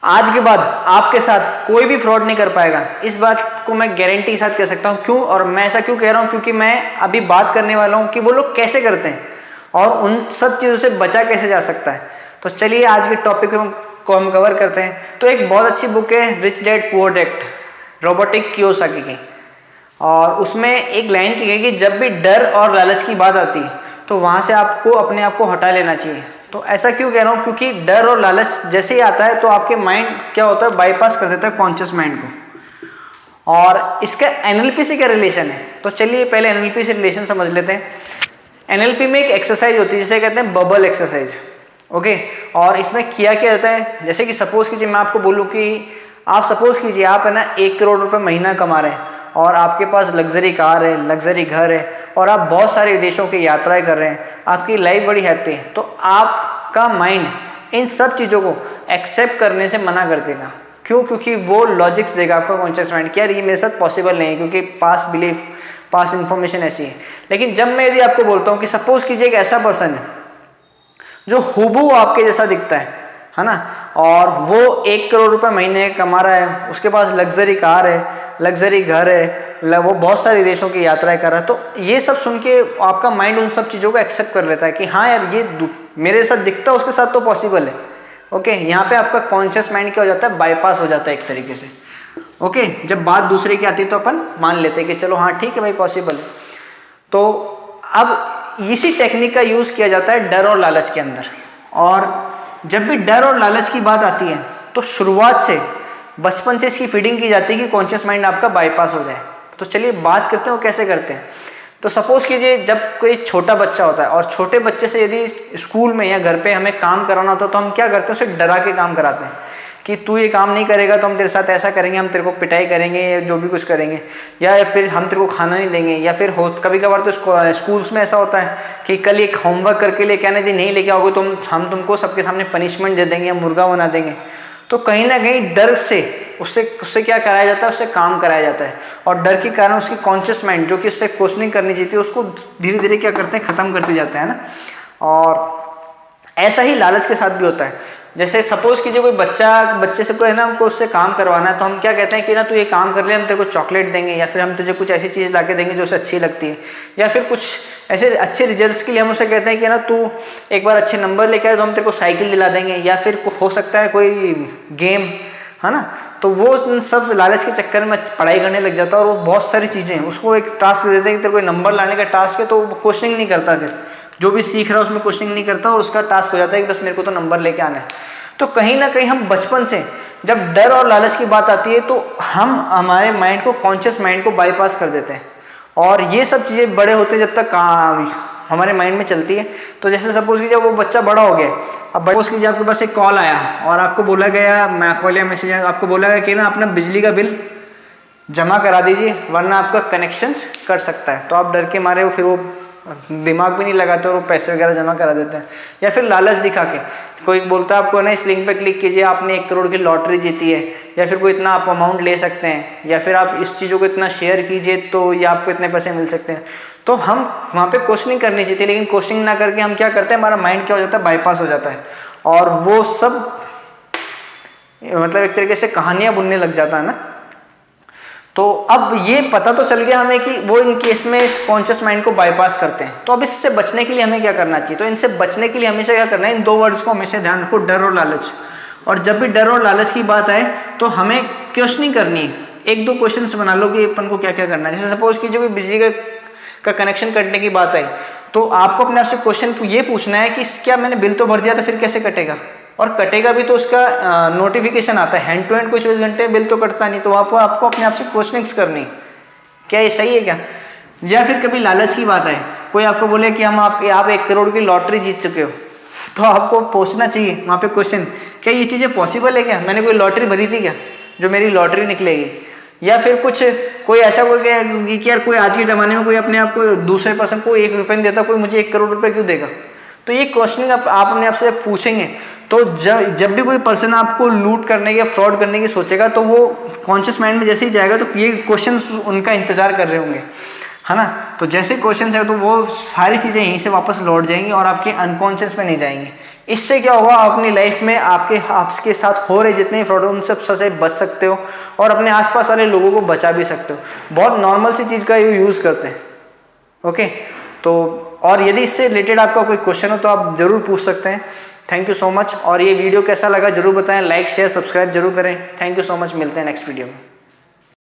आज के बाद आपके साथ कोई भी फ्रॉड नहीं कर पाएगा। इस बात को मैं गारंटी के साथ कह सकता हूँ। क्यों और मैं ऐसा क्यों कह रहा हूँ, क्योंकि मैं अभी बात करने वाला हूँ कि वो लोग कैसे करते हैं और उन सब चीज़ों से बचा कैसे जा सकता है। तो चलिए आज के टॉपिक को हम कवर करते हैं। तो एक बहुत अच्छी बुक है rich dad poor dad, Robert Kiyosaki की, और उसमें एक लाइन की गई कि जब भी डर और लालच की बात आती है तो वहाँ से आपको अपने आप को हटा लेना चाहिए। तो ऐसा क्यों कह रहा हूँ, क्योंकि डर और लालच जैसे ही आता है तो आपके माइंड क्या होता है, बाईपास कर देता है कॉन्शियस माइंड को। और इसका एनएलपी से क्या रिलेशन है, तो चलिए पहले एनएलपी से रिलेशन समझ लेते हैं। एनएलपी में एक एक्सरसाइज होती है जिसे कहते हैं बबल एक्सरसाइज, ओके। और इसमें किया क्या जाता है, जैसे कि सपोज कीजिए मैं आपको बोलूँ कि आप सपोज कीजिए आप है ना 1 करोड़ रुपए महीना कमा रहे हैं और आपके पास लग्जरी कार है, लग्जरी घर है और आप बहुत सारे विदेशों की यात्राएं कर रहे हैं, आपकी लाइफ बड़ी हैप्पी है। तो आपका माइंड इन सब चीज़ों को एक्सेप्ट करने से मना कर देगा। क्यों? क्योंकि वो लॉजिक्स देगा आपका कॉन्शियस माइंड कि यार ये मेरे साथ पॉसिबल नहीं है, क्योंकि पास बिलीफ, पास इंफॉर्मेशन ऐसी है। लेकिन जब मैं यदि आपको बोलता हूँ कि सपोज कीजिए एक ऐसा पर्सन है जो हूबहू आपके जैसा दिखता है ना, और वो 1 करोड़ रुपए महीने कमा रहा है, उसके पास लग्जरी कार है, लग्जरी घर है, वो बहुत सारे देशों की यात्राएं कर रहा है। तो ये सब सुन के आपका माइंड उन सब चीज़ों को एक्सेप्ट कर लेता है कि हाँ यार ये मेरे साथ दिखता है, उसके साथ तो पॉसिबल है, ओके। यहाँ पे आपका कॉन्शियस माइंड क्या हो जाता है, बाईपास हो जाता है एक तरीके से, ओके। जब बात दूसरे की आती है तो अपन मान लेते हैं कि चलो हाँ ठीक है भाई पॉसिबल। तो अब इसी टेक्निक का यूज़ किया जाता है डर और लालच के अंदर। और जब भी डर और लालच की बात आती है तो शुरुआत से बचपन से इसकी फीडिंग की जाती है कि कॉन्शियस माइंड आपका बाईपास हो जाए। तो चलिए बात करते हैं वो कैसे करते हैं। तो सपोज कीजिए जब कोई छोटा बच्चा होता है और छोटे बच्चे से यदि स्कूल में या घर पे हमें काम कराना होता है तो हम क्या करते हैं, उसे डरा के काम कराते हैं कि तू ये काम नहीं करेगा तो हम तेरे साथ ऐसा करेंगे, हम तेरे को पिटाई करेंगे या जो भी कुछ करेंगे, या फिर हम तेरे को खाना नहीं देंगे। या फिर कभी कभार तो स्कूल्स में ऐसा होता है कि कल एक होमवर्क करके लेके आने, यदि नहीं लेके आओगे तो हम तुमको सबके सामने पनिशमेंट दे देंगे या मुर्गा बना देंगे। तो कहीं ना कहीं डर से उससे क्या कराया जाता है, उससे काम कराया जाता है। और डर के कारण उसकी कॉन्शियस माइंड जो कि उससे क्वेश्चनिंग करनी चाहिए थी उसको धीरे धीरे क्या करते हैं, खत्म करते जाते हैं ना। और ऐसा ही लालच के साथ भी होता है। जैसे सपोज कीजिए कोई बच्चे से कोई है ना, हमको उससे काम करवाना है तो हम क्या कहते हैं कि ना तू ये काम कर ले, हम तेरे को चॉकलेट देंगे या फिर हम तुझे कुछ ऐसी चीज़ ला के देंगे जो उसे अच्छी लगती है, या फिर कुछ ऐसे अच्छे रिजल्ट्स के लिए हम उसे कहते हैं कि ना तू एक बार अच्छे नंबर लेके आए तो हम तेरे को साइकिल दिला देंगे, या फिर हो सकता है कोई गेम, है ना। तो वो सब लालच के चक्कर में पढ़ाई करने लग जाता है और वो बहुत सारी चीज़ें उसको एक टास्क देते हैं कि तेरे को नंबर लाने का टास्क है, तो वो क्वेश्चनिंग नहीं करता, फिर जो भी सीख रहा है उसमें क्वेश्चनिंग नहीं करता और उसका टास्क हो जाता है कि बस मेरे को तो नंबर लेके आना है। तो कहीं ना कहीं हम बचपन से जब डर और लालच की बात आती है तो हम हमारे माइंड को, कॉन्शियस माइंड को बाईपास कर देते हैं। और ये सब चीज़ें बड़े होते जब तक हमारे माइंड में चलती है। तो जैसे सपोज कीजिए वो बच्चा बड़ा हो गया, अब सपोज कीजिए आपके पास एक कॉल आया और आपको बोला गया, कॉल या मैसेज आपको बोला गया कि ना अपना बिजली का बिल जमा करा दीजिए वरना आपका कनेक्शन कट सकता है। तो आप डर के मारे फिर वो दिमाग भी नहीं लगाते और वो पैसे वगैरह जमा करा देते हैं। या फिर लालच दिखा के कोई बोलता है आपको ना इस लिंक पे क्लिक कीजिए, आपने 1 करोड़ की लॉटरी जीती है, या फिर कोई इतना आप अमाउंट ले सकते हैं, या फिर आप इस चीज़ों को इतना शेयर कीजिए तो ये आपको इतने पैसे मिल सकते हैं। तो हम वहाँ पे क्वेश्चनिंग करनी चाहिए थी, लेकिन क्वेश्चनिंग ना करके हम क्या करते हैं, हमारा माइंड क्या हो जाता है, बाईपास हो जाता है और वो सब मतलब एक तरीके से कहानियाँ बुनने लग जाता है ना। तो अब ये पता तो चल गया हमें कि वो इन केस में इस कॉन्शियस माइंड को बाईपास करते हैं। तो अब इससे बचने के लिए हमें क्या करना चाहिए, तो इनसे बचने के लिए हमेशा क्या करना है, इन 2 वर्ड्स को हमेशा ध्यान रखो, डर और लालच। और जब भी डर और लालच की बात आए तो हमें क्वेश्चनिंग करनी है। 1-2 क्वेश्चंस बना लो कि अपन को क्या क्या करना है। जैसे सपोज कीजिए कोई बिजली का कनेक्शन कटने की बात आई तो आपको अपने आप से क्वेश्चन ये पूछना है कि क्या मैंने बिल तो भर दिया तो फिर कैसे कटेगा, और कटेगा भी तो उसका नोटिफिकेशन आता है। हैंड टू हैंड कोई 24 घंटे बिल तो कटता नहीं। तो आपको अपने आप से क्वेश्चनिंग्स करनी, क्या ये सही है क्या। या फिर कभी लालच की बात है, कोई आपको बोले कि आप 1 करोड़ की लॉटरी जीत चुके हो, तो आपको पूछना चाहिए वहाँ पे क्वेश्चन, क्या ये चीज़ें पॉसिबल है, क्या मैंने कोई लॉटरी भरी थी क्या जो मेरी लॉटरी निकलेगी। या फिर कोई ऐसा कि यार कोई आज के ज़माने में कोई अपने आप को दूसरे पर्सन को 1 रुपये नहीं देता, कोई मुझे 1 करोड़ रुपये क्यों देगा। तो ये क्वेश्चनिंग आप अपने आप से पूछेंगे तो जब भी कोई पर्सन आपको लूट करने या फ्रॉड करने की सोचेगा तो वो कॉन्शियस माइंड में जैसे ही जाएगा तो ये क्वेश्चंस उनका इंतजार कर रहे होंगे, है ना। तो जैसे क्वेश्चन है तो वो सारी चीज़ें यहीं से वापस लौट जाएंगी और आपके अनकॉन्शियस में नहीं जाएंगी। इससे क्या होगा, आप अपनी लाइफ में आपके साथ हो रहे जितने फ्रॉड उन सब से बच सकते हो और अपने आसपास वाले लोगों को बचा भी सकते हो। बहुत नॉर्मल सी चीज़ का यूज़ करते हैं। ओके, तो और यदि इससे रिलेटेड आपका कोई क्वेश्चन हो तो आप जरूर पूछ सकते हैं। Thank you so much. और ये वीडियो कैसा लगा जरूर बताएं, लाइक शेयर सब्सक्राइब जरूर करें। थैंक यू सो मच, मिलते हैं नेक्स्ट वीडियो में।